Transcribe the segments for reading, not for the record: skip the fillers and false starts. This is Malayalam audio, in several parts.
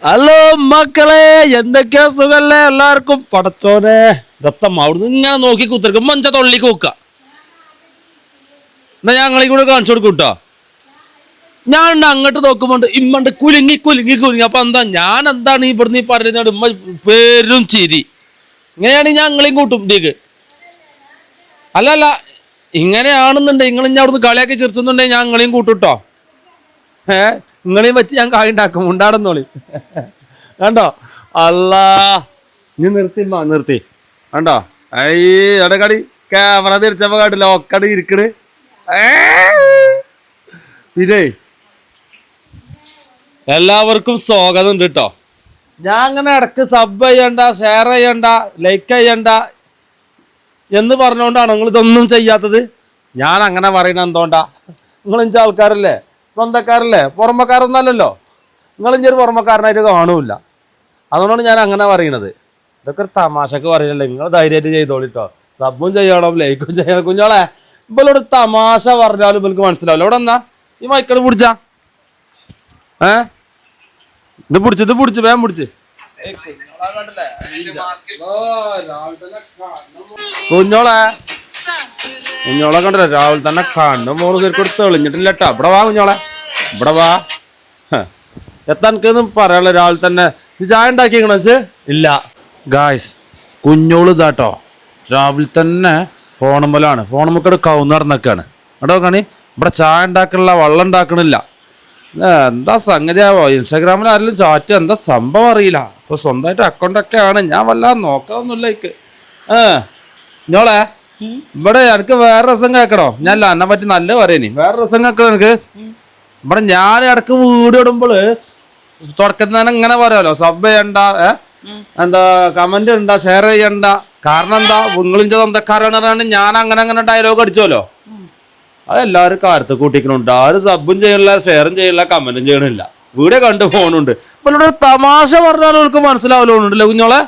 ഹലോ മക്കളെ, എന്തൊക്കെയാ സുഖല്ലേ എല്ലാവർക്കും? പടച്ചോനെ ദത്തം അവിടുന്ന് ഇങ്ങനെ നോക്കി കുത്തിരിക്കും. മഞ്ച തൊള്ളിക്ക് നോക്ക. എന്നാ ഞങ്ങളെ കൂടെ കാണിച്ചു കൊടുക്കും കേട്ടോ. ഞാൻ അങ്ങോട്ട് നോക്കുമ്പോണ്ട് ഇമ്മണ്ട് കുലുങ്ങി കുലുങ്ങി കുലുങ്ങി. അപ്പൊ എന്താ ഞാൻ എന്താണ് ഇവിടുന്ന് പറയുന്നത്? ഉമ്മ പേരും ചിരി. ഇങ്ങനെയാണ് ഞങ്ങളെയും കൂട്ടും ഇതിക്ക്. അല്ല ഇങ്ങനെയാണെന്നുണ്ടെങ്കിൽ നിങ്ങൾ ഇനി അവിടുന്ന് കളിയാക്കി ചിരിച്ചുന്നുണ്ടെങ്കിൽ ഞാൻ നിങ്ങളെയും കൂട്ടുട്ടോ. നിങ്ങളെയും വെച്ച് ഞാൻ കായ് ഉണ്ടാക്കും. ഉണ്ടാടുന്നോളി കണ്ടോ? അല്ലാ നീ നിർത്തി കണ്ടോ? എടക്കടി ക്യാമറ തിരിച്ചപ്പോ കണ്ടില്ല ഒക്കടി ഇരിക്കണ്. ഇതേ എല്ലാവർക്കും സ്വാഗതം ഉണ്ട് കേട്ടോ. ഞാൻ അങ്ങനെ ഇടക്ക് സബ് ചെയ്യണ്ട, ഷെയർ ചെയ്യണ്ട, ലൈക്ക് ചെയ്യണ്ട എന്ന് പറഞ്ഞുകൊണ്ടാണ് നിങ്ങൾ ഇതൊന്നും ചെയ്യാത്തത്. ഞാൻ അങ്ങനെ പറയണ എന്തുകൊണ്ടാ? നിങ്ങൾ ഇഞ്ച ആൾക്കാരല്ലേ, സ്വന്തക്കാരല്ലേ, പുറമക്കാരൊന്നും അല്ലല്ലോ. നിങ്ങൾ ഇഞ്ചൊരു പുറമക്കാരനായിട്ട് കാണൂല. അതുകൊണ്ടാണ് ഞാൻ അങ്ങനെ പറയണത്. ഇതൊക്കെ ഒരു തമാശക്ക് പറയണല്ലേ. നിങ്ങൾ ധൈര്യമായിട്ട് ചെയ്തോളിട്ടോ. സബും ചെയ്യണം, ലൈക്കും ചെയ്യണം. കുഞ്ഞോളെ ഇവളോട് തമാശ പറഞ്ഞാലും ഇവൾക്ക് മനസ്സിലാവില്ല. ഇവിടെ എന്നാ ഈ മൈക്കട് പിടിച്ചാ ഇത് പിടിച്ച് വേഗം പിടിച്ച്. കുഞ്ഞോളെ കണ്ടല്ലോ രാവിലെ തന്നെ കണ്ണു മോള് തീർക്കൊരു തെളിഞ്ഞിട്ടില്ല കേട്ടോ. ഇവിടെ വാ കുഞ്ഞോളെ, ഇവിടെ വാ. എത്താനൊന്നും പറയാനുള്ള രാവിലെ തന്നെ ചായ ഉണ്ടാക്കിക്കണച്ച് ഇല്ല. ഗായ്സ് കുഞ്ഞോള് ഇതാട്ടോ രാവിലെ തന്നെ ഫോണുമ്മലാണ്. ഫോണുമ്മക്കട് കവുന്ന് നടന്നൊക്കെയാണ്. കേട്ടോ കാണി ഇവിടെ ചായ ഉണ്ടാക്കണില്ല, വെള്ളം ഉണ്ടാക്കണില്ല. എന്താ സംഗതിയാവോ? ഇൻസ്റ്റാഗ്രാമിൽ ആരെങ്കിലും ചാറ്റ് എന്താ സംഭവം അറിയില്ല. ഇപ്പൊ സ്വന്തമായിട്ട് അക്കൗണ്ടൊക്കെ ആണ്. ഞാൻ വല്ലാതെ നോക്കാതൊന്നുമില്ല എനിക്ക്. ഞോളെ ഇവിടെ എനിക്ക് വേറെ രസം കേൾക്കണോ? ഞാൻ എന്നെ പറ്റി നല്ല പറയണി. വേറെ രസം കേൾക്കണോ എനിക്ക്? ഇവിടെ ഞാൻ ഇടക്ക് വീഡിയോ ഇടുമ്പോള് തുടക്കത്തിൽ തന്നെ ഇങ്ങനെ പറയാലോ, സബ് ചെയ്യണ്ട, എന്താ കമന്റ് ഇണ്ട, ഷെയർ ചെയ്യണ്ട. കാരണം എന്താ? നിങ്ങളിഞ്ച സ്വന്തക്കാരാണ് ഞാൻ അങ്ങനെ ഡയലോഗ് അടിച്ചോലോ. അതെല്ലാവരും കാര്യത്ത് കൂട്ടിക്കണുണ്ട്. ആരും സബും ചെയ്യണില്ല, ഷെയറും ചെയ്യണില്ല, കമന്റും ചെയ്യണില്ല. വീഡിയോ കണ്ട് പോകുന്നുണ്ട്. അപ്പൊ ഇവിടെ തമാശ പറഞ്ഞാലും അവർക്ക് മനസ്സിലാവലുണ്ടല്ലേ കുഞ്ഞോളെ?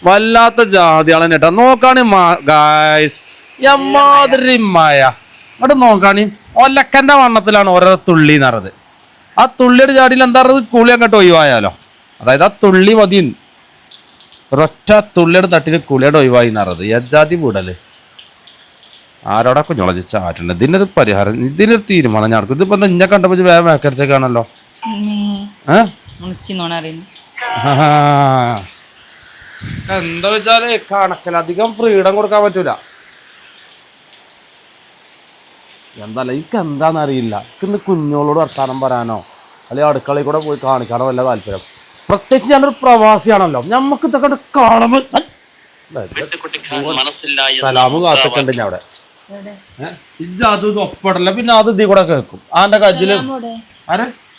വല്ലാത്ത ജാതിയാളെ കേട്ടാ. നോക്കാണി ഗായ്സ് എമ്മാതിരി മായ അവിടെ നോക്കാണി. ഒലക്കന്റെ വണ്ണത്തിലാണ് ഓരോ തുള്ളി എന്നറത്. ആ തുള്ളിയുടെ ചാടിയിൽ എന്താ പറയുക? കുളി അങ്ങോട്ട് ഒഴിവായാലോ. അതായത് ആ തുള്ളി മതി. ഒരൊറ്റ തുള്ളിയുടെ തട്ടിന് കുളിയുടെ ഒഴിവായി എന്നറത്. യജാതി കൂടല്. ആരോടാ കുഞ്ഞോളെ ചാറ്റുണ്ട്? ഇതിനൊരു പരിഹാരം, ഇതിനൊരു തീരുമാനം ഞാൻ ഇതിപ്പോ ഇന്നെ കണ്ടപ്പോ വേറെ വേക്കരച്ചൊക്കെയാണല്ലോ. എന്താ വെച്ചാല് കണക്കിലധികം ഫ്രീഡം കൊടുക്കാൻ പറ്റൂല. എന്താല്ല എനിക്ക് എന്താണെന്നറിയില്ല. എനിക്കിന്ന് കുഞ്ഞോളോട് വർത്താനം പറയാനോ അല്ലെങ്കിൽ അടുക്കളയിൽ കൂടെ പോയി കാണിക്കാനോ വല്ല താല്പര്യം. പ്രത്യേകിച്ച് ഞാനൊരു പ്രവാസിയാണല്ലോ. ഞമ്മക്ക് ഇതൊക്കെ കാണുമ്പോൾ സലാമ് കാത്തൊക്കെ ഞാൻ അവിടെ അത് ഒപ്പടല്ല. പിന്നെ അത് ഇതീ കൂടെ കേൾക്കും. ആന്റെ കജ്ജില്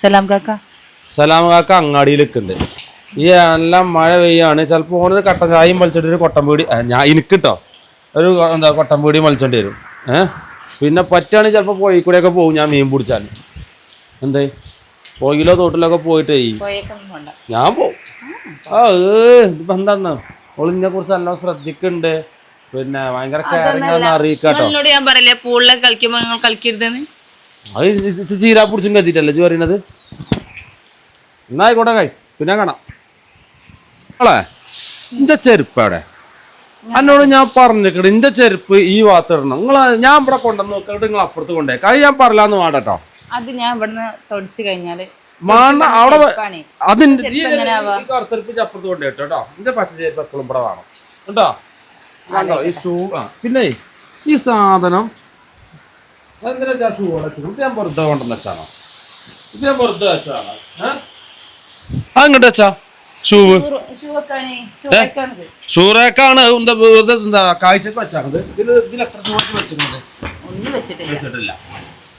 സലാം കാക്ക അങ്ങാടിയിൽ നിൽക്കുന്നുണ്ട്. ഈ എല്ലാം മഴ പെയ്യാണ്. ചിലപ്പോൾ ഓനൊരു കട്ടൻ ചായയും വലിച്ചിട്ട് ഒരു കൊട്ടമ്പീടി ഞാൻ എനിക്കിട്ടോ ഒരു എന്താ കൊട്ടമ്പീടി വലിച്ചേണ്ടി വരും. പിന്നെ പറ്റുകയാണെങ്കിൽ ചിലപ്പോൾ പോയി കൂടെയൊക്കെ പോകും. ഞാൻ മീൻ പിടിച്ചാൽ എന്തേ പോയിലോ തോട്ടിലൊക്കെ പോയിട്ടേ ഞാൻ പോവും. ഇപ്പം എന്താന്ന് ഓളിനെ കുറിച്ച് എല്ലാം ശ്രദ്ധിക്കുന്നുണ്ട്. പിന്നെ ഭയങ്കര അറിയിക്കാട്ടോ. അത് ചീരാ പിടിച്ചും കത്തിട്ടല്ലേ ജി പറയുന്നത്? എന്നായിക്കോട്ടെ കൈ, പിന്നെ കാണാം. എന്റെ ചെരുപ്പ് അവിടെ എന്നോട് ഞാൻ പറഞ്ഞിട്ട് എന്റെ ചെരുപ്പ് ഈ ഭാഗത്തിടണം. ഞാൻ ഇവിടെ കൊണ്ടുവന്ന് നോക്കിയിട്ട് നിങ്ങൾ അപ്പുറത്ത് കൊണ്ടേ കൈ ഞാൻ പറഞ്ഞാന്ന് വേണ്ടട്ടോ. അത് ഞാൻ ഇവിടുന്ന് തൊടിച്ചു കഴിഞ്ഞാല് അവിടെ അതിന്റെ അപ്പുറത്ത് കൊണ്ടേ കേട്ടോ. എന്റെ പച്ച ചെരുപ്പ് എപ്പോഴും ഇവിടെ വേണം കേട്ടോ. കണ്ടോ ഈ ഷൂ? പിന്നെ ഈ സാധനം എന്തിനാ വെച്ചാ ഷൂ അടച്ചു ഞാൻ വെറുതെ കൊണ്ടെന്ന് വെച്ചാണോ? ഇത് ഞാൻ വെറുതെ വെച്ചാണോ? അങ്ങോട്ട് വെച്ചാ ഷൂവ് ഷൂറേക്കാണ് വെറുതെ കാഴ്ചക്ക് വെച്ചാണത്. ഇതിൽ എത്ര ഷൂറൊക്കെ വെച്ചിട്ടില്ല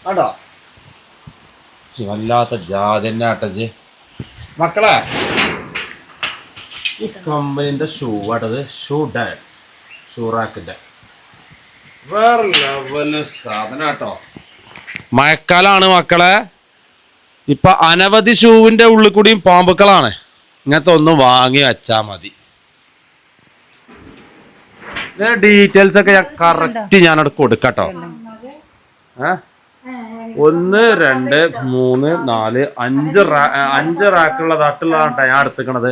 കേട്ടോ. വല്ലാത്ത ജാതി തന്നെ ആട്ടച്ച് മക്കളെ. ഈ കമ്പനിന്റെ ഷൂ ആട്ടത് ഷൂറാക്കിന്റെ വേറെ ലെവല് സാധനം കേട്ടോ. മഴക്കാലാണ് മക്കളെ. ഇപ്പൊ അനവധി ഷൂവിന്റെ ഉള്ളിൽ കൂടിയും പാമ്പുക്കളാണ്. ഇങ്ങനത്തെ ഒന്ന് വാങ്ങി വെച്ചാ മതി. ഡീറ്റെയിൽസ് ഒക്കെ ഞാൻ കറക്റ്റ് ഞാനവിടെ കൊടുക്കട്ടോ. 1 2 3 4 5 റാക്കുള്ള തട്ടുള്ളതാണ് ഞാൻ എടുത്തിക്കണത്.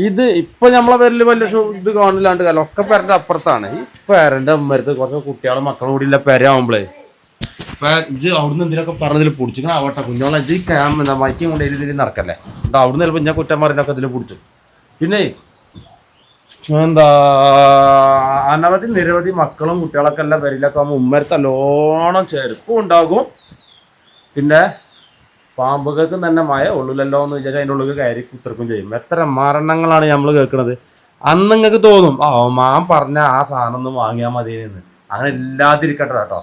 ഇത് ഇപ്പൊ നമ്മളെ പേരിൽ വലിയ ഇത് കാണില്ലാണ്ട് കാലം ഒക്കെ പേരന്റെ അപ്പുറത്താണ്. ഈ പേരന്റെ അമ്മരത്ത് കുറച്ച് കുട്ടികളും മക്കളും കൂടി ഇല്ല പേരാവുമ്പളേ ഇജ്ജ് അവിടുന്ന് എന്തിനൊക്കെ പറഞ്ഞതിൽ പിടിച്ചിങ്ങനെ ആവട്ടെ കുഞ്ഞോളെ ഇജ്ജ് എന്താ മൈക്കും കൊണ്ട് ഇതിൽ നടക്കല്ലേ എന്നിട്ട് അവിടുന്ന് ചിലപ്പോൾ ഞാൻ കുറ്റന്മാരിനൊക്കെ ഇതിൽ പിടിച്ചു. പിന്നെ എന്താ അനവധി നിരവധി മക്കളും കുട്ടികളൊക്കെ എല്ലാം പേരിലൊക്കെ ആകുമ്പോൾ ഉമ്മരത്ത് നല്ലോണം ചെരുപ്പും ഉണ്ടാകും. പിന്നെ പാമ്പുകൾക്ക് തന്നെ മഴ ഉള്ളിലല്ലോ എന്ന് വിചാരിച്ചാൽ അതിൻ്റെ ഉള്ളിൽ കയറി കുത്തിർക്കും ചെയ്യും. എത്ര മരണങ്ങളാണ് നമ്മൾ കേൾക്കുന്നത്. അന്ന് നിങ്ങൾക്ക് തോന്നും മാൻ പറഞ്ഞ ആ സാധനം ഒന്ന് വാങ്ങിയാൽ മതിയെന്ന്. അങ്ങനെ ഇല്ലാതിരിക്കട്ടെ കേട്ടോ,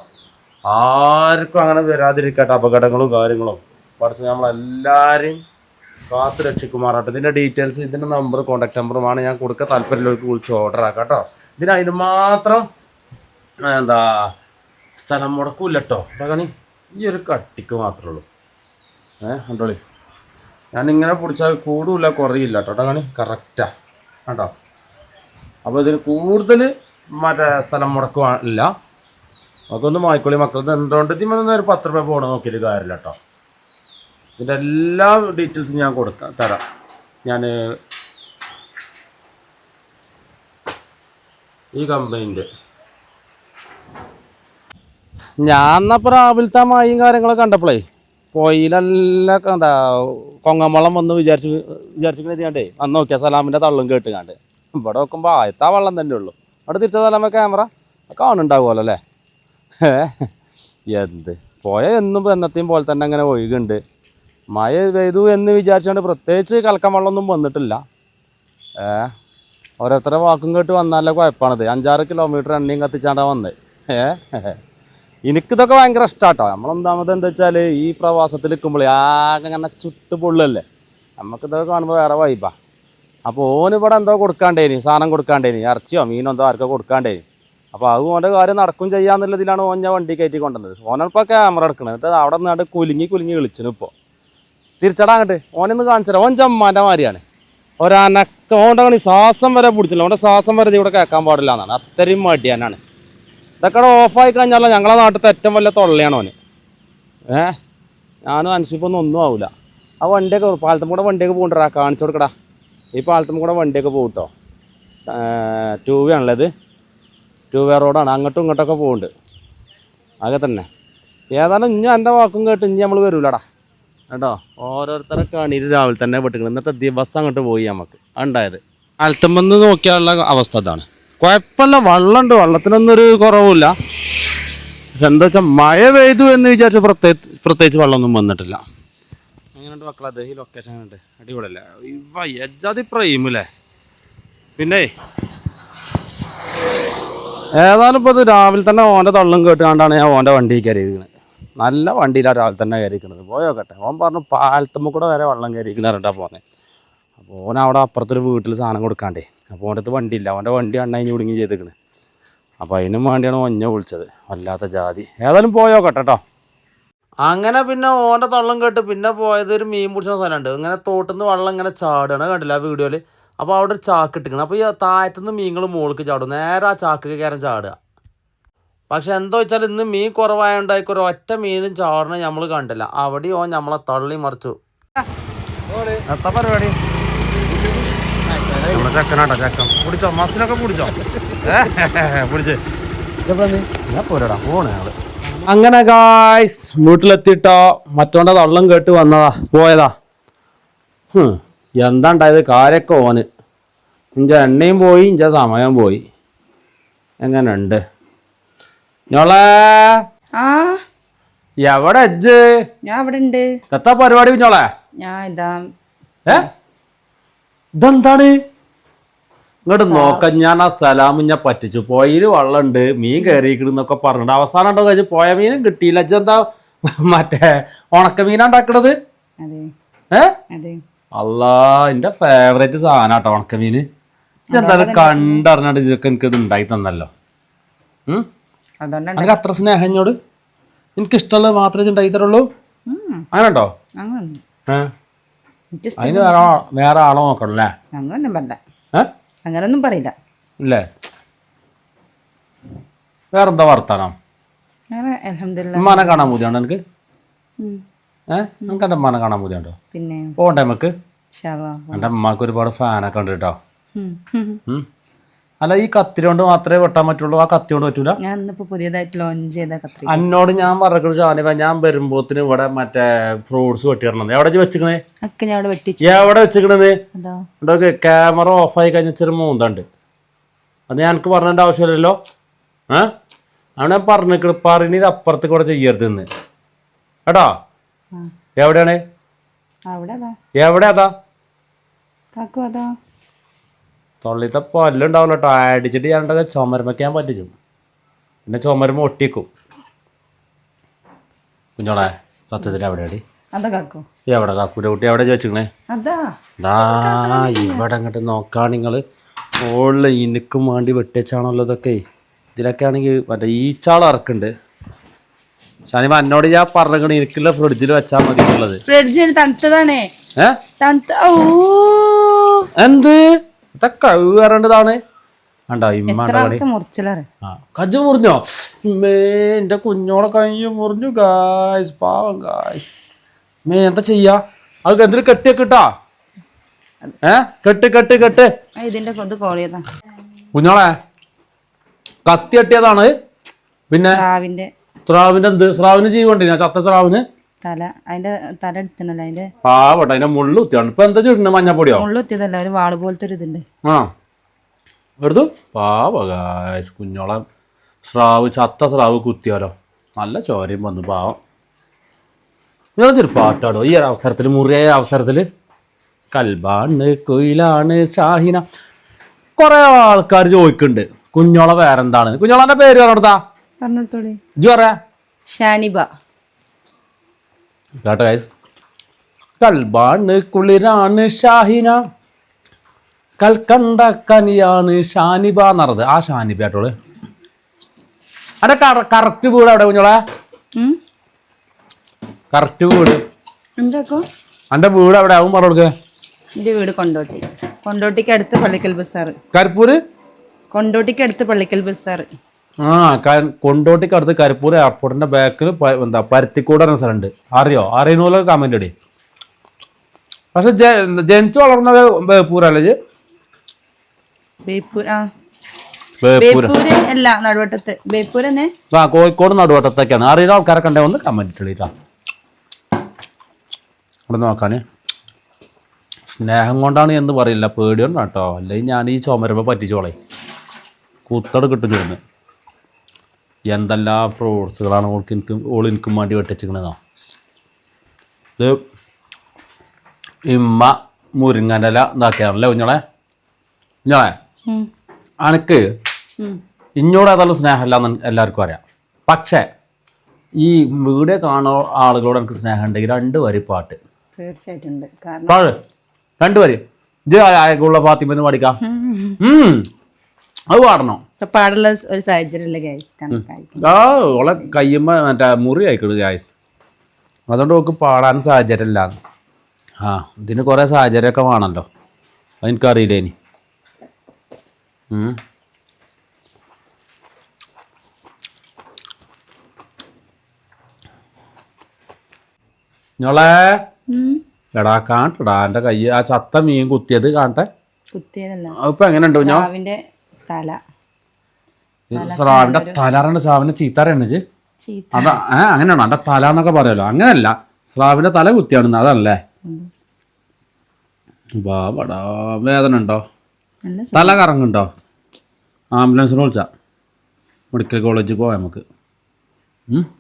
ആർക്കും അങ്ങനെ വരാതിരിക്കട്ടെ അപകടങ്ങളും കാര്യങ്ങളും. പഠിച്ച് നമ്മളെല്ലാവരെയും കാത്തു രക്ഷിക്കുമാറാട്ടെ. ഇതിൻ്റെ ഡീറ്റെയിൽസ് ഇതിൻ്റെ നമ്പർ കോൺടാക്ട് നമ്പറുമാണ് ഞാൻ കൊടുക്കുക. താല്പര്യമുള്ളവർക്ക് വിളിച്ച് ഓർഡർ ആക്കാം കേട്ടോ. അതിന് മാത്രം എന്താ സ്ഥലം മുടക്കൂല്ല കേട്ടോ. അതാണ് ഈ ഒരു കട്ടിക്ക് മാത്രമേ ഉള്ളൂ. കണ്ടോളി, ഞാനിങ്ങനെ പിടിച്ചാൽ കൂടില്ല കുറയില്ല കേട്ടോ. കണി കറക്റ്റാ കേട്ടോ. അപ്പോൾ ഇതിന് കൂടുതൽ മറ്റേ സ്ഥലം മുടക്കില്ല. അതൊന്ന് വാങ്ങിക്കോളി മക്കൾ. ഇത് എന്തുകൊണ്ട് ഇതിമൊന്നും ഒരു 10 രൂപ പോകണം നോക്കിയിട്ട് കാര്യമില്ല കേട്ടോ. ഇതിൻ്റെ എല്ലാ ഡീറ്റെയിൽസും ഞാൻ തരാം. ഞാൻ ഈ കമ്പനീൻ്റെ ഞാൻ എന്നപ്പോൾ രാവിലത്തെ മഴയും കാര്യങ്ങളൊക്കെ കണ്ടപ്പോഴേ പൊയിലെല്ലാം എന്താ കൊങ്ങമ്പള്ളം വന്ന് വിചാരിച്ചിട്ട് അന്ന് നോക്കിയാൽ സലാമിൻ്റെ തള്ളും കേട്ടുകാണ്ട് ഇവിടെ നോക്കുമ്പോൾ ആദ്യത്തെ ആ വെള്ളം തന്നെ ഉള്ളൂ. അവിടെ തിരിച്ച സലാമ ക്യാമറ കാണുന്നുണ്ടാവുമല്ലോ അല്ലേ. എന്ത് പോയ എന്നും എന്നത്തെയും പോലെ തന്നെ അങ്ങനെ ഒഴുകുണ്ട്. മഴ പെയ്തു എന്ന് വിചാരിച്ചുകൊണ്ട് പ്രത്യേകിച്ച് കലക്കം വെള്ളമൊന്നും വന്നിട്ടില്ല. ഓരോരുത്തരുടെ വാക്കും കേട്ട് വന്നാലേ കുഴപ്പമാണത്. 5-6 കിലോമീറ്റർ എണ്ണയും കത്തിച്ചാണ്ടാണ് വന്നത്. എനിക്കിതൊക്കെ ഭയങ്കര ഇഷ്ടമാട്ടോ. നമ്മളൊന്നാമത് എന്താ വെച്ചാൽ ഈ പ്രവാസത്തിൽ നിൽക്കുമ്പോൾ ആകെ അങ്ങനെ ചുട്ട് പൊള്ളല്ലേ. നമുക്കിതൊക്കെ കാണുമ്പോൾ വേറെ വൈബാ. അപ്പോൾ ഓനിവിടെ എന്തോ കൊടുക്കാണ്ടേനി, സാധനം കൊടുക്കാണ്ടേനി, ഇറച്ചിയോ മീനോ എന്തോ ആർക്കോ കൊടുക്കാണ്ടേനി. അപ്പോൾ അത് ഓൻ്റെ കാര്യം നടക്കും ചെയ്യാന്നുള്ളതിലാണ് ഓൻ ഞാൻ വണ്ടി കയറ്റി കൊണ്ടുവന്നത്. ഓനിപ്പോൾ ക്യാമറ എടുക്കണത്. എന്നിട്ട് അവിടെ നിന്നാണ്ട് കുലുങ്ങി വിളിച്ചിന്. ഇപ്പോൾ തിരിച്ചടാ അങ്ങോട്ട് ഓനൊന്ന് കാണിച്ചാൽ ഓൻ ജമ്മാൻ്റെ മാതിരിയാണ്. ഒരനക്ക ഓൻ്റെ കളി ശ്വാസം വരെ പിടിച്ചില്ല. ഓൻ്റെ ശ്വാസം വരെ ഇവിടെ കേൾക്കാൻ പാടില്ല എന്നാണ്. അത്രയും മടിയാനാണ്. ഇതൊക്കെ ഓഫായി കഴിഞ്ഞാലോ ഞങ്ങളെ നാട്ടിലത്തെ ഏറ്റവും വലിയ തൊള്ളയാണ് ഓന്. ഞാനും അനുസരിപ്പൊന്നും ഒന്നും ആവില്ല. ആ വണ്ടിയൊക്കെ പാലത്തും കൂടെ വണ്ടിയൊക്കെ പോകണ്ടടാ, കാണിച്ചു കൊടുക്കടാ. ഈ പാലത്തും കൂടെ വണ്ടിയൊക്കെ പോകും കേട്ടോ. 2 വേ ആണല്ലോ ഇത്. 2 വേ റോഡാണ്. അങ്ങോട്ടും ഇങ്ങോട്ടൊക്കെ പോകുന്നുണ്ട്. അതൊക്കെ തന്നെ. ഏതായാലും ഇനി എൻ്റെ വാക്കും കേട്ട് ഇനി നമ്മൾ വരൂലടാ കേട്ടോ. ഓരോരുത്തരെ കണിയിൽ രാവിലെ തന്നെ വിട്ടിക്കണം. ഇന്നത്തെ ദിവസം അങ്ങോട്ട് പോയി നമുക്ക് ഉണ്ടായത്. പാലത്തുമ്പന്ന് നോക്കിയാലുള്ള അവസ്ഥ അതാണ്. കുഴപ്പമില്ല, വെള്ളമുണ്ട്, വെള്ളത്തിനൊന്നും ഒരു കുറവുമില്ല. പക്ഷെ എന്താ വെച്ചാൽ മഴ പെയ്തു എന്ന് വിചാരിച്ച പ്രത്യേകിച്ച് വെള്ളമൊന്നും വന്നിട്ടില്ല. എങ്ങനെയുണ്ട് മക്കളത് ഈ ലൊക്കേഷൻ? ഉണ്ട് അടിപൊളിയല്ലേ? ഇവ എജാതി പ്രൈമില്ലേ. പിന്നെ ഏതായാലും ഇപ്പോൾ ഇത് രാവിലെ തന്നെ ഓൻ്റെ തള്ളും കേട്ടുകൊണ്ടാണ് ഞാൻ ഓൻ്റെ വണ്ടി കയറിയിരിക്കുന്നത്. നല്ല വണ്ടിയിലാണ് രാവിലെ തന്നെ കയറിയിരിക്കുന്നത്. പോയോക്കട്ടെ. ഓൻ പറഞ്ഞു പാലത്തുമ്പോൾ കൂടെ വരെ വെള്ളം കയറിയിരിക്കണ പോകുന്നത്. അപ്പോൾ ഓൻ അവിടെ അപ്പുറത്തൊരു വീട്ടിൽ സാധനം കൊടുക്കാണ്ടേ. അപ്പോൾ ഓൻ്റെ അടുത്ത് വണ്ടിയില്ല. ഓൻ്റെ വണ്ടി അണ്ണയിഞ്ഞ് കുടുങ്ങി ചെയ്തിരിക്കണ്. അപ്പോൾ അതിനും വേണ്ടിയാണ് ഒഞ്ഞ വിളിച്ചത്. വല്ലാത്ത ജാതി. ഏതായാലും പോയോക്കട്ടെ കേട്ടോ. അങ്ങനെ പിന്നെ ഓൻ്റെ തള്ളം കേട്ട് പിന്നെ പോയത് ഒരു മീൻ പിടിച്ച സ്ഥലമുണ്ട്. ഇങ്ങനെ തോട്ടിൽ വെള്ളം ഇങ്ങനെ ചാടുകയാണ്, കണ്ടില്ല ആ വീഡിയോയിൽ. അപ്പോൾ അവിടെ ഒരു ചാക്ക് ഇട്ടിരിക്കണം. അപ്പോൾ ഈ താഴത്തുനിന്ന് മീനുകൾ മുകളിലേക്ക് ചാടും. നേരെ ആ ചാക്ക് കയറാൻ ചാടുക. പക്ഷെ എന്താ വെച്ചാൽ ഇന്ന് മീൻ കുറവായതുകൊണ്ടായിരിക്കും ഒരു ഒറ്റ മീനും ചാടണം നമ്മൾ കണ്ടില്ല. അവിടെ ഓൻ നമ്മളെ തള്ളി മറിച്ചു. എത്ര പരിപാടി? ചക്കനാട്ടോ ചക്കൻ പിടിച്ചോ, മസിനൊക്കെ പിടിച്ചോ. പിടിച്ച് ഞാൻ പോരാടാ പോണേ ആള്. അങ്ങനെ ഗായ്സ് വീട്ടിലെത്തിയിട്ടോ. മറ്റോണ്ട തള്ളം കേട്ട് വന്നതാ, പോയതാ. എന്താ ഉണ്ടായത്? കാര്യമൊക്കെ ഓന്. ഇഞ്ച എണ്ണയും പോയി, ഇഞ്ച സമയം പോയി. എങ്ങനെയുണ്ട് ഞോളെ? എവിടെ അജ്ജ്? ഞാൻ ഇവിടെ ഉണ്ട്. എത്താ പരിപാടി കുഞ്ഞോളെ? ഞാൻ ഇതാ. ഇതെന്താണ് ഇങ്ങോട്ട് നോക്ക. ഞാൻ ആ സലാം ഞാൻ പറ്റിച്ചു. പോയിൽ വെള്ളമുണ്ട്, മീൻ കയറിയിരിക്കണെന്നൊക്കെ പറഞ്ഞിട്ട് അവസാനം ഉണ്ടോ കഴിച്ച് പോയ മീനും കിട്ടിയില്ല. എന്താ മറ്റേ ഉണക്ക മീനാ ഉണ്ടാക്കണത്? അല്ലാ, എന്റെ ഫേവറേറ്റ് സാധനം കേട്ടോ ഉണക്കമീന്. എന്തായാലും കണ്ടറിഞ്ഞിട്ട് ഇതൊക്കെ എനിക്കിത് ഉണ്ടായി തന്നല്ലോ. എനിക്ക് അത്ര സ്നേഹം എന്നോട്. എനിക്കിഷ്ടമുള്ളത് മാത്രമേ ഉണ്ടാക്കി തരുള്ളൂ. അങ്ങനെ ഉണ്ടോ? അതിന് വേറെ ആളോ നോക്കണം അല്ലേ? അങ്ങനൊന്നും പറയണ്ട. അങ്ങനൊന്നും പറയില്ല. ഇല്ലേ? വേറെന്താ വർത്താനം? അങ്ങനെ അൽഹംദുലില്ലാ. ഉമ്മാനെ കാണാൻ പൂതിയുണ്ടോ എനിക്ക്? ഉം. നമുക്ക് എൻ്റെ ഉമ്മാനെ കാണാൻ പൂതിയുണ്ടോ? പിന്നെ പോകണ്ടേ നമുക്ക്? ഇൻഷാ അല്ലാ. എൻ്റെ അമ്മക്ക് ഒരുപാട് ഫാനൊക്കെ ഉണ്ട് കേട്ടോ. ഉം. അല്ല ഈ കത്തി കൊണ്ട് മാത്രമേ വെട്ടാൻ പറ്റുള്ളൂ, ആ കത്തി കൊണ്ട് പറ്റൂല? ഞാൻ ഇന്നിപ്പോ പുതിയതായിട്ട് ലോഞ്ച് ചെയ്ത കത്രി. എന്നോട് ഞാൻ പറഞ്ഞു ഷാനിബ, ഞാൻ വരുമ്പോത്തിന് ഇവിടെ മറ്റേ ഫ്രൂട്ട്സ് വെട്ടിയിടണം. എവിടെ വെച്ചിക്കണേ? ഒക്കെ ഞാൻ അവിടെ വെട്ടിച്ചു. എവിടെ വെച്ചിക്കണത്? അതാ ഇവിടെ ക്യാമറ ഓഫായി കഴിഞ്ഞ ചെറു മൂന്നുണ്ട്. അത് ഞങ്ങൾക്ക് പറഞ്ഞതിൻ്റെ ആവശ്യമില്ലല്ലോ. അവിടെ ഞാൻ പറഞ്ഞിട്ട് അപ്പുറത്തേക്ക് കൂടെ ചെയ്യരുതെന്ന് കേട്ടോ. എവിടെയാണ്? അവിടെ അതാ എവിടെ? അതാ കാക്കു അതാ തൊള്ളിത്തെ പല്ലുണ്ടാവില്ല കേട്ടോ. അടിച്ചിട്ട് ഞാൻ ചുമരുമയ്ക്കാൻ പറ്റിച്ചു. പിന്നെ ചുമരുമ ഒട്ടിക്കും. കുഞ്ഞോളെ സത്യത്തിൽ എവിടെയാടി? അതാ കാക്കു. എവിടെ കാക്കൂൻ്റെ കുട്ടി എവിടെ ചോദിച്ചിക്കണേ? അതാ ഇവിടെ അങ്ങോട്ട് നോക്കാൻ നിങ്ങൾ ഓളിൽ ഇനിക്കും വേണ്ടി വെട്ടിച്ചാണല്ലോ ഇതൊക്കെ. ഇതിലൊക്കെ ആണെങ്കിൽ മറ്റേ ഈച്ചാൾ ഇറക്കുന്നുണ്ട്. ഷാനിബ എന്നോട് ഞാൻ പറഞ്ഞിട്ട് എനിക്കുള്ള ഫ്രിഡ്ജിൽ വെച്ചാൽ മതി എന്നുള്ളത്. ഫ്രിഡ്ജിന് തണുത്തതാണേ. എന്ത് ഇതൊക്കെ കവേറേണ്ടതാണ്. കണ്ടോ മുറിച്ചല്ലേ? കജ്ജ് മുറിഞ്ഞോ? എന്റെ കുഞ്ഞോളെ കഴിഞ്ഞ് മുറിഞ്ഞു ഗായ്സ്. പാവം ഗായ്സ്. എന്താ ചെയ്യാ? അത് എന്തിനു കെട്ടിയൊക്കെ ഇട്ടാ? കെട്ട് ഇതിന്റെ ഇത് കോളിയതാ കുഞ്ഞോളെ. കത്തി കെട്ടിയതാണ്. പിന്നെ സ്രാവിന്റെ എന്ത്? സ്രാവിന് ജീവണ്ടിനാ? ചത്ത സ്രാവിന് തല, അതിന്റെ തല എടുത്തണല്ലോ. അതിന്റെ പാവട്ടെ, അതിന്റെ മുള്ളു കുത്തിയാണ്. ഇപ്പൊ എന്താ ചുരുണ്ട്? മഞ്ഞപ്പൊടിയോ? മുള്ളു കുത്തിയതല്ല, ഒരു വാള് പോലത്തെ ഒരു ഇതുണ്ട്. എടുത്തു. പാവ ഗായ്സ്. കുഞ്ഞോളെ സ്രാവ്, ചത്ത സ്രാവ് കുത്തിയാലോ. നല്ല ചോരയും വന്നു. പാവം. ഞാനൊരു പാട്ടാടോ ഈ ഒരു അവസരത്തിൽ, മുറിയായ അവസരത്തിൽ. കൽബാണ് കുയിലാണ് ഷാഹിന. കുറെ ആൾക്കാർ ചോദിക്കുന്നുണ്ട് കുഞ്ഞോളെ വേറെന്താണ്. കുഞ്ഞോളന്റെ പേര് പറഞ്ഞോടാ. പറഞ്ഞോളി. ഇജ്ജ് പറയാ. ഷാനിബ. കേട്ടോ ഗൈസ്. കൽബാണ് കുളിരാണ് ഷാഹിന, കൽക്കണ്ട കനിയാണ് ഷാനിബ എന്നറത്. ആ ഷാനിബ കേട്ടോള്. അന്റെ കറക്റ്റ് വീട് എവിടെ കുഞ്ഞോളെ? കറക്റ്റ് വീട് അന്റെ വീട് എവിടെ ആവും പറഞ്ഞു കൊടുക്ക. എന്റെ വീട് കൊണ്ടോട്ടി. കൊണ്ടോട്ടിക്ക് അടുത്ത് പള്ളിക്കൽ ബസാറ്. കരിപ്പൂര്? കൊണ്ടോട്ടിക്ക് അടുത്ത് പള്ളിക്കൽ ബസാറ്. കൊണ്ടോട്ടിക്ക് അടുത്ത് കരിപ്പൂർ എയർപോർട്ടിന്റെ ബാക്കിൽ എന്താ പരുത്തിക്കൂട് എന്ന സ്ഥലമുണ്ട്. അറിയുന്നോലെ കമന്റ് ഇടി. പക്ഷെ ജനിച്ചു വളർന്നത് ബേപ്പൂരല്ലേ? കോഴിക്കോട് നടുവട്ടത്തൊക്കെയാണ്. അറിയുന്ന ആൾക്കാരൊക്കെ ഉണ്ടെങ്കിൽ ഒന്ന് കമന്റ് ഇട്ടിട്ടാ. ഇവിടെ നോക്കാന് സ്നേഹം കൊണ്ടാണ് എന്ന് പറയില്ല, പേടിയുണ്ട് കേട്ടോ. അല്ലെങ്കിൽ ഞാൻ ഈ ചുമരുമ്പോ പറ്റിച്ചോളെ കുത്തട് കിട്ടും ചോദിന്ന്. എന്തെല്ലാം ഫ്രൂട്ട്സുകളാണ് ഓളിനിക്കും വേണ്ടി വെട്ടിച്ചിക്കണതോ. ഇത് ഇമ്മ മുരിങ്ങൻ്റെ ഇല ഇതാക്കിയാണല്ലേ കുഞ്ഞോളെ. കുഞ്ഞോളെ അനക്ക് ഇഞ്ഞോട് ഏതായാലും സ്നേഹമില്ലാന്ന് എല്ലാവർക്കും അറിയാം. പക്ഷേ ഈ വീഡിയോ കാണുന്ന ആളുകളോട് എനിക്ക് സ്നേഹം ഉണ്ടെങ്കിൽ 2 വരി പാട്ട് തീർച്ചയായിട്ടും. പാട് 2 വരി. ഇജ്ജ് ആയക്കുള്ള ഫാത്തിമെന്ന് പാടിക്കാം. അത് പാടണം. പാടുള്ള ഒരു സാഹചര്യം. ഓളെ കയ്യുമ്പോ മറ്റേ മുറി ആയിക്കോളൂ ഗായ്സ്. അതുകൊണ്ട് ഓക്ക് പാടാൻ സാഹചര്യമില്ല. ഇതിന് കുറെ സാഹചര്യമൊക്കെ വേണമല്ലോ. അതെനിക്കറിയില്ല. ഇനി ഞോളെ എടാ കാണിട്ടാ എന്റെ കൈ ആ ചത്ത മീൻ കുത്തിയത് കാണട്ടെ. ഇപ്പൊ എങ്ങനെയുണ്ട് ഞാൻ? സ്രാവിന്റെ തലാറുണ്ട്. സ്രാവിന്റെ ചീത്താറേണച്ച് അതാ. അങ്ങനെയാണോ? എന്റെ തല എന്നൊക്കെ പറയാലോ. അങ്ങനെയല്ല, സ്രാവിന്റെ തല കുത്തിയാണെന്ന്. അതല്ലേ? ബാബടാ വേദന ഉണ്ടോ? തല കറങ്ങുണ്ടോ? ആംബുലൻസിന് വിളിച്ചാ മെഡിക്കൽ കോളേജിൽ പോവാം നമുക്ക്.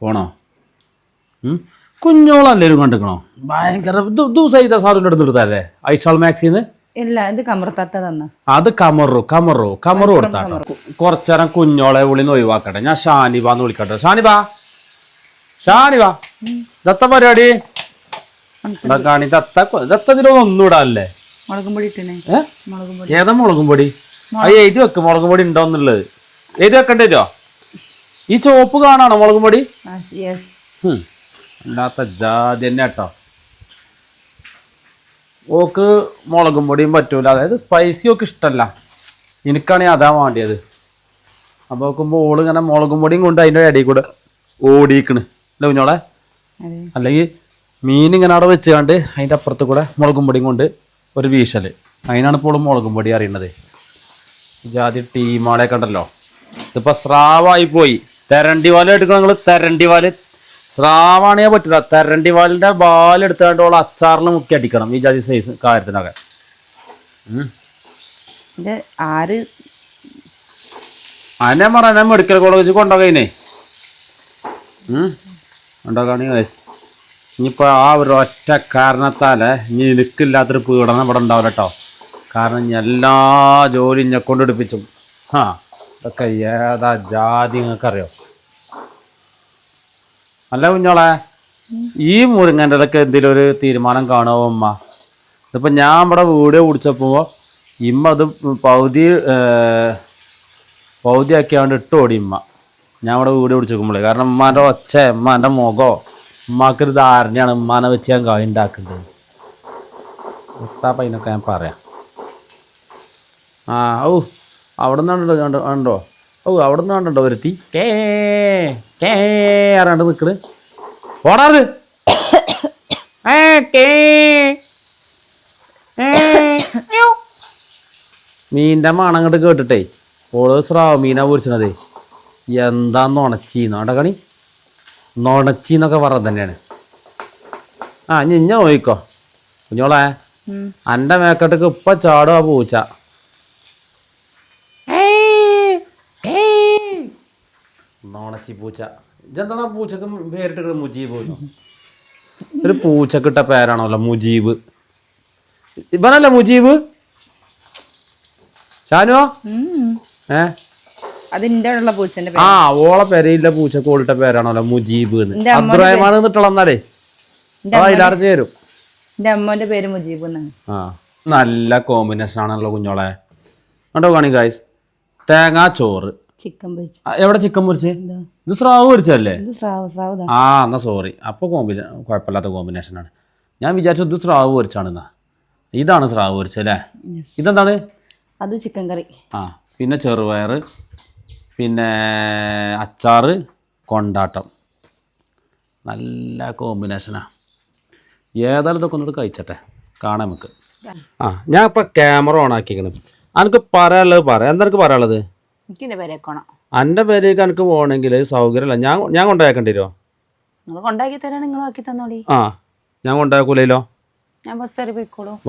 പോണോ? കുഞ്ഞോളല്ലേലും കണ്ടിക്കണോ? ഭയങ്കര ദിവസം സാറിൻ്റെ അടുത്ത് എടുത്തല്ലേ ഐഷാൾ മാക്സിന്ന്. അത് കമറു കൊടുത്താ. കുറച്ചേരം കുഞ്ഞോളെ വിളിന്ന് ഒഴിവാക്കട്ടെ. ഞാൻ ഷാനിബാന്ന് വിളിക്കട്ടെ. ഷാനിബ ദത്ത പരിപാടി കാണി. ദത്തതിലൊന്നും ഒന്നും ഇടാല്ലേ? ഏതാ മുളകും പൊടി? അത് എഴുതി വെക്ക് മുളകും പൊടി ഉണ്ടോന്നുള്ളത്. എഴുതി വെക്കണ്ടോ? ഈ ചുവപ്പ് കാണാണോ മുളകും പൊടി? അല്ലാത്ത ജാതി തന്നെ കേട്ടോ. ഓക്ക് മുളകും പൊടിയും പറ്റൂല. അതായത് സ്പൈസി ഒക്കെ ഇഷ്ടമല്ല. എനിക്കാണെങ്കിൽ അതാ വേണ്ടിയത്. അപ്പോൾ നോക്കുമ്പോൾ ഓള് ഇങ്ങനെ മുളകും പൊടിയും കൊണ്ട് അതിൻ്റെ ഇടയിൽ കൂടെ ഓടിക്കണ് അല്ല കുഞ്ഞോളെ. അതെ. അല്ലെങ്കിൽ മീൻ ഇങ്ങനെ അവിടെ വെച്ചുകൊണ്ട് അതിൻ്റെ അപ്പുറത്ത് കൂടെ മുളകും പൊടിയും കൊണ്ട് ഒരു വീശല്. അതിനാണ് ഇപ്പോൾ മുളകും പൊടി അറിയണത്. ജാതി ടീമാളെയൊക്കെ ഉണ്ടല്ലോ. ഇതിപ്പോൾ സ്രാവായി പോയി. തെരണ്ടി വാല് എടുക്കണം നിങ്ങൾ. തെരണ്ടി വാല് സ്രാവാണെങ്കിൽ പറ്റില്ല. തെരണ്ടി വാലിൻ്റെ വാലെടുത്തുകൊണ്ട് അച്ചാറിൽ മുക്കി അടിക്കണം ഈ ജാതി സൈസ് കാര്യത്തിനൊക്കെ. ഇത് ആര് അതിനെ പറയാൻ മെഡിക്കൽ കോളേജ് കൊണ്ടുപോകേ കൊണ്ടുപോകാണി. ഇനിയിപ്പോൾ ആ ഒരു ഒറ്റ കാരണത്താലേ ഇനി എനിക്കില്ലാത്തൊരു പീഡനം ഇവിടെ ഉണ്ടാവില്ല കേട്ടോ. കാരണം ഇനി എല്ലാ ജോലിയും എന്നെ കൊണ്ടെടുപ്പിച്ചും. ഇതൊക്കെ ഏതാ ജാതി നിങ്ങൾക്കറിയോ? അല്ല കുഞ്ഞോളെ, ഈ മുരിങ്ങൻ്റെ ഇതൊക്കെ എന്തെങ്കിലും ഒരു തീരുമാനം കാണുമോ ഉമ്മ? ഇതിപ്പോൾ ഞാൻ ഇവിടെ വീഡിയോ പിടിച്ചപ്പോൾ ഇമ്മ അത് പൗതിയാക്കിയാണ്ട് ഇട്ട് ഓടി ഇമ്മ. ഞാൻ ഇവിടെ വീഡിയോ പിടിച്ചേക്കുമ്പോഴേ. കാരണം ഉമ്മാൻ്റെ ഒച്ച, ഉമ്മാൻ്റെ മുഖമോ, ഉമ്മാക്കൊരു ധാരണയാണ് ഉമ്മാനെ വെച്ച് ഞാൻ കായ് ഉണ്ടാക്കുന്നത്. അതിനൊക്കെ ഞാൻ പറയാം. അവിടെ നിന്ന് കണ്ടോ? അവിടെ നിന്ന് കണ്ടോ ഒരുത്തി ആരാണ്ട് നിൽക്കണ്. ഓടാറ് മീൻ്റെ മണം അങ്ങോട്ട് കേട്ടിട്ടേ ഓള് സ്രാവ് മീനാ പൊരിച്ചണതേ. എന്താ നുണച്ചീന്നോ അടക്കണി? നുണച്ചീന്നൊക്കെ പറഞ്ഞത് തന്നെയാണ്. ഇഞ്ഞ നോയിക്കോ കുഞ്ഞോളെ. എൻ്റെ മേക്കട്ടക്ക് ഇപ്പം ചാടും ആ പൂച്ച. നോണച്ചി പൂച്ച. ഇതെന്താണ് ആ പൂച്ചക്ക് പേരിട്ട് മുജീബ്? ഒരു പൂച്ചക്കിട്ട പേരാണല്ലോ മുജീബ്. ഇവനല്ല മുജീബ്? ഷാനുവോ? അതിന്റെ ഉള്ള പൂച്ചന്റെ ഓളെ പെരയില്ല പൂച്ചക്ക് ഓടിട്ട പേരാണല്ലോ മുജീബ്. അബ്ദുറഹ്മാൻ എന്നിട്ടുള്ളന്നാലേ അതിലാറ് ചേരും. എന്റെ അമ്മോന്റെ പേര് മുജീബ് എന്നാണ്. നല്ല കോമ്പിനേഷൻ ആണല്ലോ കുഞ്ഞോളെ. കണ്ടോ കാണി ഗായ്സ്, തേങ്ങാ ചോറ്, ചിക്കൻ പൊരിച്ചു. എവിടെ ചിക്കൻ പൊരിച്ച്? ഇത് സ്രാവ് പൊരിച്ചല്ലേ? എന്നാ സോറി. അപ്പോൾ കുഴപ്പമില്ലാത്ത കോമ്പിനേഷനാണ്. ഞാൻ വിചാരിച്ചു ഇത് സ്രാവ് പൊരിച്ചാണെന്നാ. ഇതാണ് സ്രാവ് പൊരിച്ചല്ലേ? ഇതെന്താണ്? അത് ചിക്കൻ കറി. പിന്നെ ചെറുപയർ, പിന്നെ അച്ചാറ്, കൊണ്ടാട്ടം. നല്ല കോമ്പിനേഷനാണ്. ഏതായാലും ഇതൊക്കെ ഒന്നുകൂടെ കഴിച്ചട്ടെ, കാണാൻ നമുക്ക്. ഞാൻ ഇപ്പം ക്യാമറ ഓൺ ആക്കിക്കണം. എനിക്ക് പറയാനുള്ളത് പറയാം. എന്താ എനിക്ക് പറയാനുള്ളത്? എൻ്റെ പേരേക്ക് എനിക്ക് പോകണമെങ്കിൽ സൗകര്യമല്ല. ഞാൻ കൊണ്ടാക്കേണ്ടി വരുമോ? ഞാൻ കൊണ്ടാക്കൂലോ.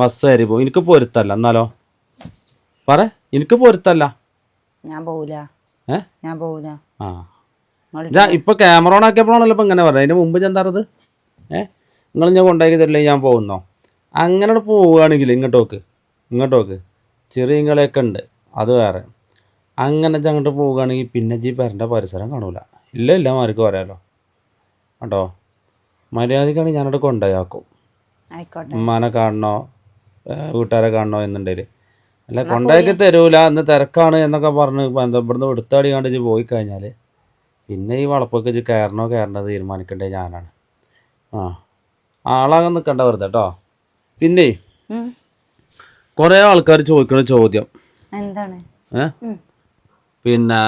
ബസ് കയറി പോകും. എനിക്ക് പൊരുത്തല്ല. എന്നാലോ പറ, എനിക്ക് പൊരുത്തല്ല. ഇപ്പൊ ക്യാമറ ഓൺ ആക്കിയപ്പോഴാണല്ലോ ഇപ്പൊ ഇങ്ങനെ പറയാം. അതിന് മുമ്പ് ഞാൻ എന്താറത് നിങ്ങൾ ഞാൻ കൊണ്ടാക്കി തരില്ലേ ഞാൻ പോകുന്നോ? അങ്ങനെ പോവുകയാണെങ്കിൽ ഇങ്ങോട്ടോക്ക് ചെറിയ കളയൊക്കെ ഉണ്ട്, അത് വേറെ. അങ്ങനെ അങ്ങോട്ട് പോവുകയാണെങ്കിൽ പിന്നെ പേരൻ്റെ പരിസരം കാണൂല. ഇല്ല മാർക്ക് പറയാലോ കേട്ടോ. മര്യാദക്കാണെങ്കിൽ ഞാനവിടെ കൊണ്ടായാക്കും. ഉമ്മാനെ കാണണോ വീട്ടുകാരെ കാണണോ എന്നുണ്ടെങ്കിൽ. അല്ല കൊണ്ടാക്കി തരൂല, ഇന്ന് തിരക്കാണ് എന്നൊക്കെ പറഞ്ഞ് ഇവിടുന്ന് എടുത്താടി കണ്ട് പോയി കഴിഞ്ഞാൽ പിന്നെ ഈ വളപ്പൊക്കെ കയറേണ്ടത് തീരുമാനിക്കേണ്ടത് ഞാനാണ്. ആളാകാൻ നിൽക്കണ്ട വെറുതെ കേട്ടോ. പിന്നെ കുറേ ആൾക്കാർ ചോദിക്കുന്ന ചോദ്യം എന്താണ്? പിന്നെ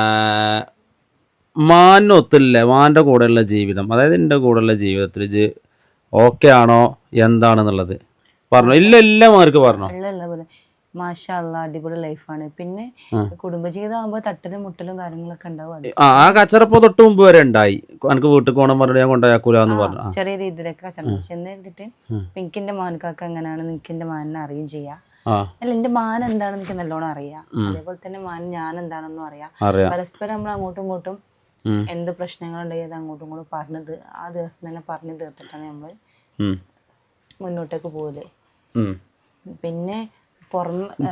മാനൊത്തില്ലേ, മാൻ്റെ കൂടെയുള്ള ജീവിതം, അതായത് എൻ്റെ കൂടെയുള്ള ജീവിതത്തിൽ ഓക്കെ ആണോ എന്താണെന്നുള്ളത് പറഞ്ഞോ? ഇല്ല മാർക്ക് പറഞ്ഞോ? മാഷാ അല്ലാ, അടിപൊളി ലൈഫാണ്. പിന്നെ കുടുംബജീവിതം ആകുമ്പോൾ തട്ടലും മുട്ടലും കാര്യങ്ങളൊക്കെ ഉണ്ടാവും. ആ കച്ചറപ്പോ തൊട്ട് മുമ്പ് വരെ ഉണ്ടായി. എനിക്ക് വീട്ടിൽ പോകണം പറഞ്ഞിട്ട് ഞാൻ കൊണ്ടാക്കൂലെന്ന് പറഞ്ഞു. ചെറിയ രീതിയിലൊക്കെ കച്ചറ. പക്ഷെ എന്നെഴുതിട്ട് എനിക്ക് എന്റെ മാനക്കൊക്കെ എങ്ങനെയാണ് എനിക്ക് എന്റെ മാനിനെ അറിയുകയും ചെയ്യാം. അല്ല, എന്റെ മാൻ എന്താണെന്ന് എനിക്ക് നല്ലോണം അറിയാം. അതേപോലെ തന്നെ മാൻ ഞാൻ എന്താണെന്നും അറിയാം. പരസ്പരം നമ്മൾ അങ്ങോട്ടും ഇങ്ങോട്ടും എന്ത് പ്രശ്നങ്ങളുണ്ടെങ്കിൽ അത് അങ്ങോട്ടും ഇങ്ങോട്ടും പറഞ്ഞത് ആ ദിവസം തന്നെ പറഞ്ഞു തീർത്തിട്ടാണ് നമ്മള് മുന്നോട്ടേക്ക് പോകല്. പിന്നെ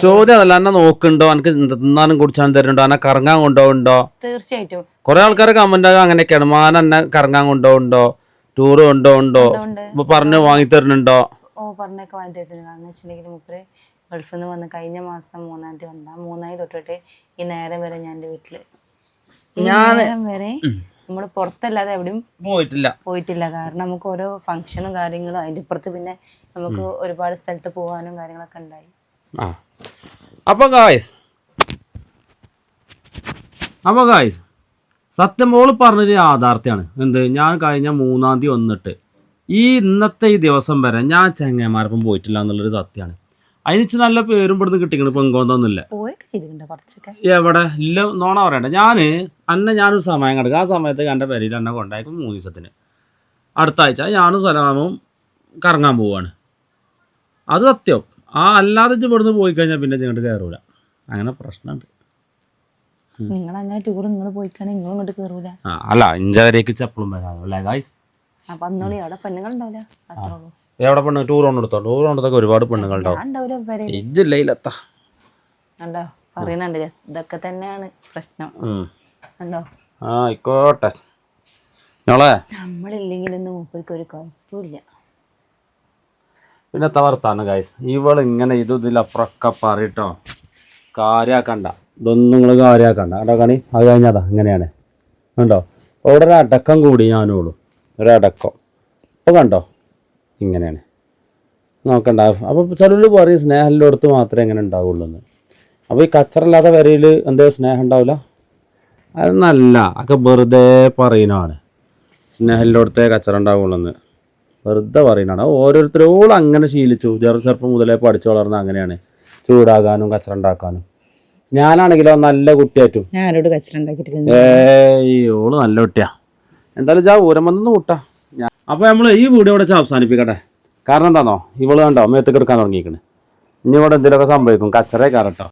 ചോദ്യം അതല്ല, എന്നെ നോക്കുന്നുണ്ടോ, എനിക്ക് തിന്നാനും കുടിച്ചാനും തരുന്നുണ്ടോ, എന്നെ കറങ്ങാൻ കൊണ്ടുപോകുന്നുണ്ടോ? തീർച്ചയായിട്ടും കുറെ ആൾക്കാർ കമന്റ് അങ്ങനെയൊക്കെയാണ്. മാൻ എന്നെ കറങ്ങാൻ കൊണ്ടുപോകുന്നുണ്ടോ, ടൂറ് കൊണ്ടുപോകുന്നുണ്ടോ, പറഞ്ഞു വാങ്ങി തരുന്നുണ്ടോ? പറഞ്ഞൊക്കെ വാങ്ങി തരുന്നുണ്ട്. കാരണം വെച്ചിട്ടുണ്ടെങ്കിൽ മുപ്പര് ഗൾഫിൽ നിന്ന് വന്ന് കഴിഞ്ഞ മാസം 3-ാം തീയതി വന്ന 3-ാം തീയതി തൊട്ടിട്ട് ഈ നേരം വരെ ഞാൻ എൻ്റെ വീട്ടില് വരെ നമ്മള് പുറത്തല്ലാതെ എവിടെയും പോയിട്ടില്ല. കാരണം നമുക്ക് ഓരോ ഫംഗ്ഷനും കാര്യങ്ങളും അതിൻ്റെ ഇപ്പുറത്ത് പിന്നെ നമുക്ക് ഒരുപാട് സ്ഥലത്ത് പോകാനും കാര്യങ്ങളൊക്കെ ഉണ്ടായി. അപ്പോൾ ഗായ്സ് സത്യം മോള് പറഞ്ഞൊരു യാഥാർത്ഥ്യമാണ്. എന്ത്, ഞാൻ കഴിഞ്ഞ 3-ാം തീയതി വന്നിട്ട് ഇന്നത്തെ ഈ ദിവസം വരെ ഞാൻ ചെങ്ങന്മാരൊപ്പം പോയിട്ടില്ല എന്നുള്ളൊരു സത്യമാണ്. അതിനിച്ച് നല്ല പേരും ഇവിടുന്ന് കിട്ടിക്കണ്. പെങ്കോന്നൊന്നുമില്ല എവിടെ ഇല്ല നോണ പറയണ്ട. ഞാനൊരു സമയം കിടക്കും. ആ സമയത്ത് എൻ്റെ പേരിൽ എന്നെ കൊണ്ടായിരിക്കും 3 ദിവസത്തിന്. അടുത്ത ആഴ്ച ഞാനും സലാമും കറങ്ങാൻ പോവാണ്. അത് സത്യം. അല്ലാതെ ഇവിടുന്ന് പോയി കഴിഞ്ഞാൽ പിന്നെ ഇങ്ങോട്ട് കയറൂല. അങ്ങനെ പ്രശ്നമുണ്ട്. നിങ്ങളങ്ങനെ ടൂർ നിങ്ങൾ പോയിക്കാണെങ്കിൽ നിങ്ങൾ ഇങ്ങോട്ട് കയറൂല. അല്ല ഇഞ്ചവരേക്ക് എപ്പോഴും വരാമല്ലേ ഗായ്സ്. അപ്പൊ അന്നോളി അവിടെ പെണ്ണുങ്ങളുണ്ടാവില്ല. അത്രേ ഉള്ളൂ. എവിടെ പെണ്ണ് ടൂർ കൊണ്ടെടുത്തോ? ടൂർ കൊണ്ടതൊക്കെ ഒരുപാട് പെണ്ണുങ്ങളുണ്ടാവും. ഇജില്ലയിലെത്താ കണ്ടോ പറയുന്നുണ്ട്. ഇതൊക്കെ തന്നെയാണ് പ്രശ്നം. കണ്ടോ ആയിക്കോട്ടെ. ഞങ്ങളെ നമ്മളില്ലെങ്കിലൊന്നും മൂപ്പർക്ക് ഒരു കുഴപ്പമില്ല. പിന്നെ തവർത്താന്ന് ഗായ്സ്. ഇവളിങ്ങനെ ഇതിലപ്പുറമൊക്കെ പറയട്ടോ. കാര്യാക്കണ്ട, ഇതൊന്നും നിങ്ങൾ കാര്യാക്കണ്ട. അവിടെ കാണി അത് കഴിഞ്ഞതാ ഇങ്ങനെയാണ് കണ്ടോ. അപ്പോൾ ഇവിടെ ഒരു അടക്കം കൂടി ഞാനോളൂ. ഒരടക്കം ഇപ്പോൾ കണ്ടോ ഇങ്ങനെയാണ്. നോക്കണ്ട. അപ്പോൾ ചിലർ പറയും സ്നേഹമില്ലോടത്ത് മാത്രമേ എങ്ങനെ ഉണ്ടാവുള്ളൂ എന്ന്. അപ്പോൾ ഈ കച്ചറില്ലാത്ത വരയിൽ എന്തോ സ്നേഹം ഉണ്ടാവില്ല. അതൊന്നല്ല, ഒക്കെ വെറുതെ പറയുന്നതാണ്. സ്നേഹമില്ലോടത്തേ കച്ചറ ഉണ്ടാവുള്ളൂ എന്ന് വെറുതെ പറയുന്നതാണ്. ഓരോരുത്തരോളം അങ്ങനെ ശീലിച്ചു. ചെറുപ്പം മുതലേ പഠിച്ചു വളർന്ന അങ്ങനെയാണ്. ചൂടാകാനും കച്ചറ ഉണ്ടാക്കാനും. ഞാനാണെങ്കിലോ നല്ല കുട്ടിയായിട്ടും ഓള് നല്ല കുട്ടിയാ. എന്തായാലും ഊരം വന്നു കൂട്ടാ. അപ്പോൾ നമ്മൾ ഈ വീഡിയോ ഇവിടെ അവസാനിപ്പിക്കട്ടെ. കാരണം എന്താണോ, ഇവള് കണ്ടോ മേത്തേക്ക് എടുക്കാൻ തുടങ്ങിയിരിക്കണ്. ഇനി ഇവിടെ എന്തെങ്കിലുമൊക്കെ സംഭവിക്കും. കച്ചറേ കയറട്ടോ.